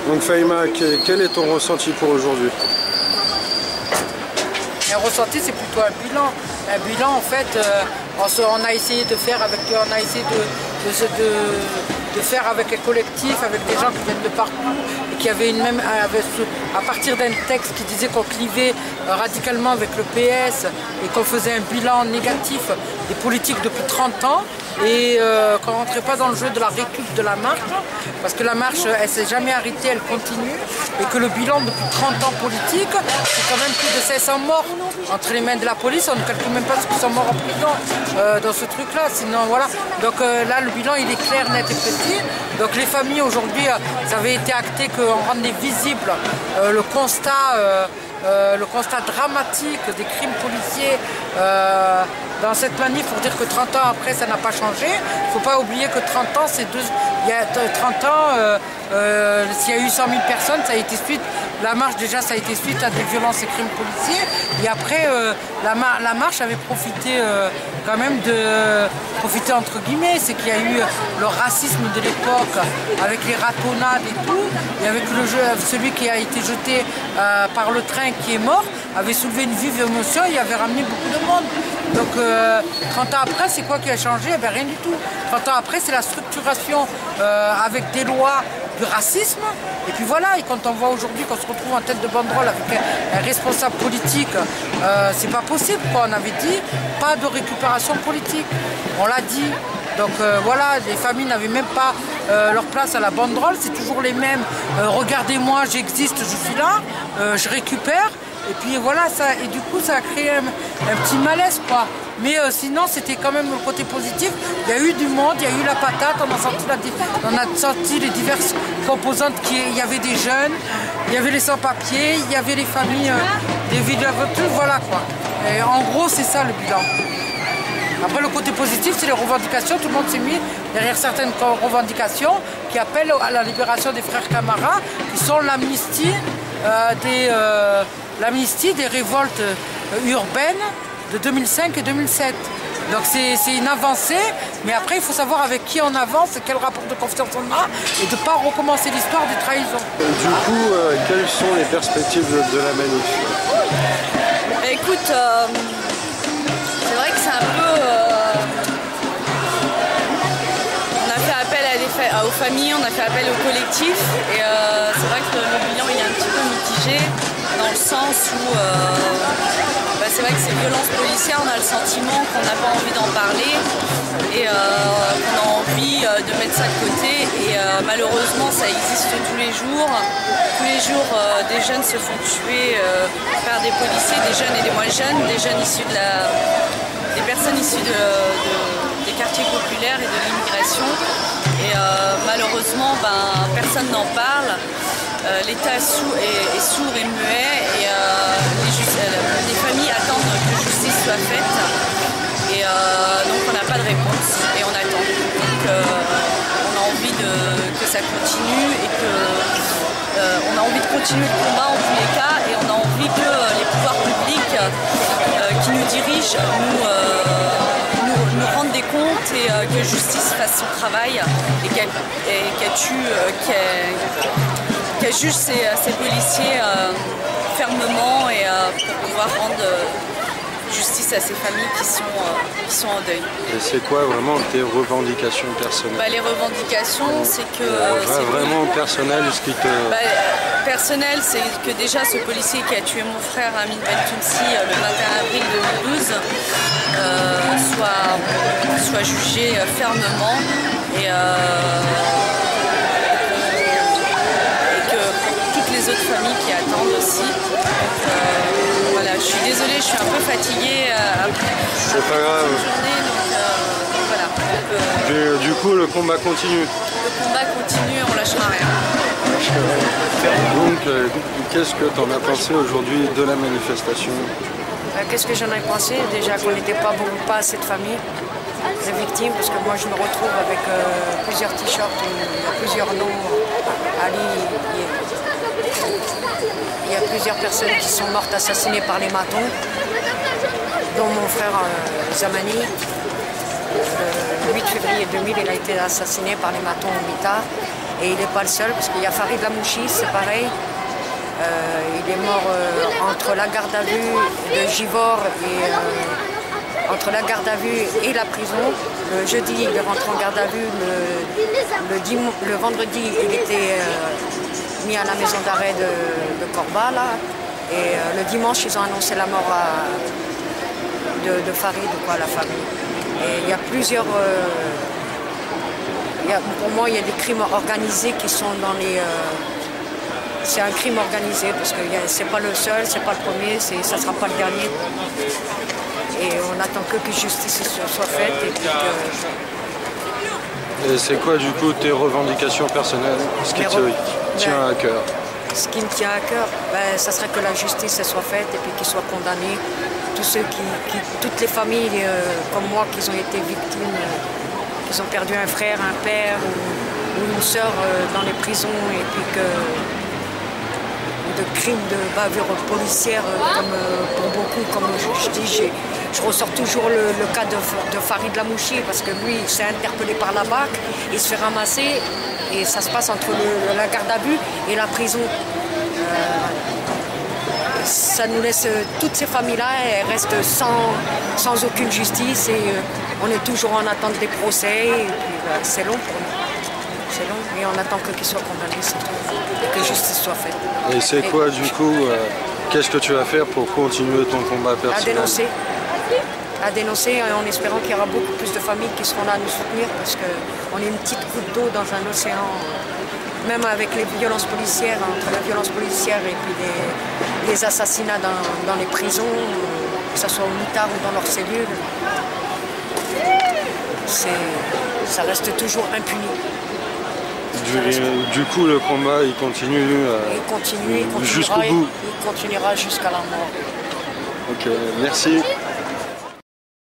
Donc Fahima, quel est ton ressenti pour aujourd'hui? Un ressenti, c'est plutôt un bilan. Un bilan, en fait, on a essayé de faire avec, de faire avec les collectifs, avec des gens qui viennent de partout, et qui avaient à partir d'un texte qui disait qu'on clivait radicalement avec le PS et qu'on faisait un bilan négatif des politiques depuis 30 ans. Et qu'on ne rentrait pas dans le jeu de la récup de la marche, parce que la marche, elle ne s'est jamais arrêtée, elle continue, et que le bilan depuis 30 ans politique, c'est quand même plus de 500 morts entre les mains de la police. On ne calcule même pas ceux qui sont morts en prison dans ce truc-là. Sinon, voilà. Donc là, le bilan, il est clair, net et précis. Donc les familles, aujourd'hui, ça avait été acté qu'on rendait visible le constat dramatique des crimes policiers dans cette manif, pour dire que 30 ans après ça n'a pas changé. Il ne faut pas oublier que 30 ans, il y a 30 ans, s'il y a eu 100 000 personnes, ça a été suite, la marche déjà ça a été suite à des violences et crimes policiers. Et après, la marche avait profité quand même profiter entre guillemets, c'est qu'il y a eu le racisme de l'époque avec les ratonnades et tout, et avec celui qui a été jeté par le train qui est mort, avait soulevé une vive émotion, il avait ramené beaucoup de monde. Donc 30 ans après, c'est quoi qui a changé? Eh bien, rien du tout. 30 ans après, c'est la structuration avec des lois du racisme. Et puis voilà, et quand on voit aujourd'hui qu'on se retrouve en tête de banderole avec un responsable politique, c'est pas possible, quoi. On avait dit pas de récupération politique. On l'a dit. Donc voilà, les familles n'avaient même pas leur place à la banderole, c'est toujours les mêmes. Regardez-moi, j'existe, je suis là, je récupère. Et puis voilà, et du coup ça a créé un petit malaise, quoi. Mais sinon c'était quand même le côté positif. Il y a eu du monde, il y a eu la patate, on a senti les diverses composantes. Il y avait des jeunes, il y avait les sans-papiers, il y avait les familles des villes, voilà quoi. Et en gros c'est ça le bilan. Après le côté positif, c'est les revendications. Tout le monde s'est mis derrière certaines revendications qui appellent à la libération des frères Camara, qui sont l'amnistie des révoltes urbaines de 2005 et 2007. Donc c'est une avancée, mais après il faut savoir avec qui on avance, quel rapport de confiance on a, et de ne pas recommencer l'histoire des trahisons. Du coup, quelles sont les perspectives de la manif? Écoute, c'est vrai que c'est un peu... on a fait appel aux familles, on a fait appel aux collectifs, et c'est vrai que le bilan il est un petit peu mitigé, dans le sens où c'est vrai que ces violences policières, on a le sentiment qu'on n'a pas envie d'en parler et qu'on a envie de mettre ça de côté, et malheureusement ça existe tous les jours. Tous les jours des jeunes se font tuer par des policiers, des jeunes et des moins jeunes, des jeunes issus des personnes issues des quartiers populaires et de l'immigration, et malheureusement personne n'en parle. L'État est sourd et muet, et les familles attendent que justice soit faite, et donc on n'a pas de réponse et on attend. Donc on a envie que ça continue, et on a envie de continuer le combat en tous les cas, et on a envie que les pouvoirs publics qui nous dirigent nous rendent des comptes, et que justice fasse son travail, et qu'elle juge ces policiers fermement, et pour pouvoir rendre justice à ces familles qui sont en deuil. Et c'est quoi vraiment tes revendications personnelles? Les revendications, c'est que... vraiment personnel, ce qui te... personnel, c'est que déjà ce policier qui a tué mon frère Amin Bentounsi le 21 avril 2012 soit jugé fermement, et les autres familles qui attendent aussi. Voilà, je suis désolée, je suis un peu fatiguée après c'est pas grave. Une journée, donc voilà. Du coup, le combat continue. Le combat continue, on lâchera rien. Donc, qu'est-ce que tu en as pensé aujourd'hui de la manifestation? Qu'est-ce que j'en ai pensé? Déjà qu'on n'était pas assez de familles, de victimes, parce que moi je me retrouve avec plusieurs t-shirts, il y a plusieurs noms. Ali, il y a plusieurs personnes qui sont mortes assassinées par les matons, dont mon frère Zamani. Le 8 février 2000, il a été assassiné par les matons au mitard. Et il n'est pas le seul, parce qu'il y a Farid Lamouchi, c'est pareil. Il est mort entre la garde à vue de Givors et entre la garde à vue et la prison. Le jeudi, il est rentré en garde à vue. Le vendredi, il était mis à la maison d'arrêt de Corba, là. Et le dimanche, ils ont annoncé la mort de Farid, quoi, la famille. Et il y a plusieurs... pour moi, il y a des crimes organisés qui sont dans les... c'est un crime organisé, parce que c'est pas le seul, c'est pas le premier, ça sera pas le dernier. Et on attend que justice soit faite. Et c'est quoi du coup tes revendications personnelles, ce qui te tient à cœur? Ce qui me tient à cœur, ça serait que la justice soit faite et puis qu'ils soient condamnés. Tous ceux toutes les familles comme moi qui ont été victimes, qui ont perdu un frère, un père ou une sœur dans les prisons, et puis de crimes de bavure policière, comme pour beaucoup, comme je dis, je ressors toujours le cas de Farid Lamouchi, parce que lui, il s'est interpellé par la BAC, il se fait ramasser, et ça se passe entre la garde à vue et la prison. Ça nous laisse, toutes ces familles-là, elles restent sans aucune justice, et on est toujours en attente des procès, et puis c'est long pour nous. C'est long, et on attend qu'ils soient condamnés, c'est tout, et que justice soit faite. Et c'est quoi du coup, qu'est-ce que tu vas faire pour continuer ton combat personnel? À dénoncer, en espérant qu'il y aura beaucoup plus de familles qui seront là à nous soutenir, parce qu'on est une petite goutte d'eau dans un océan, même avec les violences policières, entre la violence policière et puis les assassinats dans les prisons, que ce soit au mitard ou dans leurs cellules. Ça reste toujours impuni. Du coup, le combat, il continue, jusqu'au bout. Il continuera jusqu'à la mort. Ok, merci.